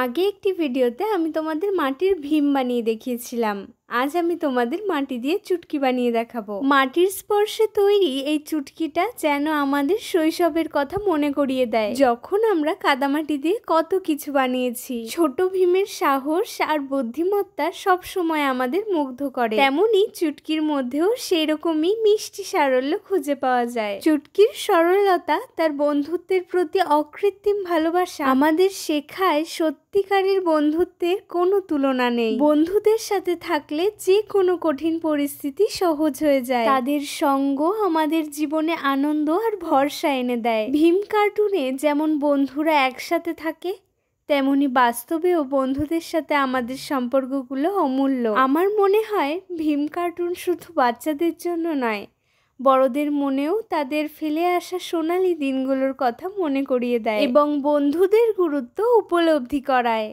আগে একটি ভিডিওতে আমি তোমাদের মাটির ভীম বানিয়ে দেখিয়েছিলাম। আজ আমি তোমাদের মাটি দিয়ে চুটকি বানিয়ে দেখাবো। মাটির স্পর্শে তৈরি এই চুটকিটা যেন আমাদের শৈশবের কথা মনে করিয়ে দেয়, যখন আমরা কাদামাটি দিয়ে কত কিছু বানিয়েছি। ছোট ভীমের সাহস আর বুদ্ধিমত্তা সব সময় আমাদের মুগ্ধ করে। তেমনি চুটকির মধ্যেও সেরকমই মিষ্টি সারল্য খুঁজে পাওয়া যায়। চুটকির সরলতা, তার বন্ধুত্বের প্রতি অকৃত্রিম ভালোবাসা আমাদের শেখায় সত্যিকারের বন্ধুত্বের কোনো তুলনা নেই। বন্ধুদের সাথে থাকলে যে কোনো কঠিন পরিস্থিতি সহজ হয়ে যায়। তাদের সঙ্গ আমাদের জীবনে আনন্দ আর ভরসা এনে দেয়। ভীম কার্টুনে যেমন বন্ধুরা একসাথে থাকে, তেমনি বাস্তবেও বন্ধুদের সাথে আমাদের সম্পর্কগুলো অমূল্য। আমার মনে হয় ভীম কার্টুন শুধু বাচ্চাদের জন্য নয়, বড়দের মনেও তাদের ফেলে আসা সোনালি দিনগুলোর কথা মনে করিয়ে দেয় এবং বন্ধুদের গুরুত্ব উপলব্ধি করায়।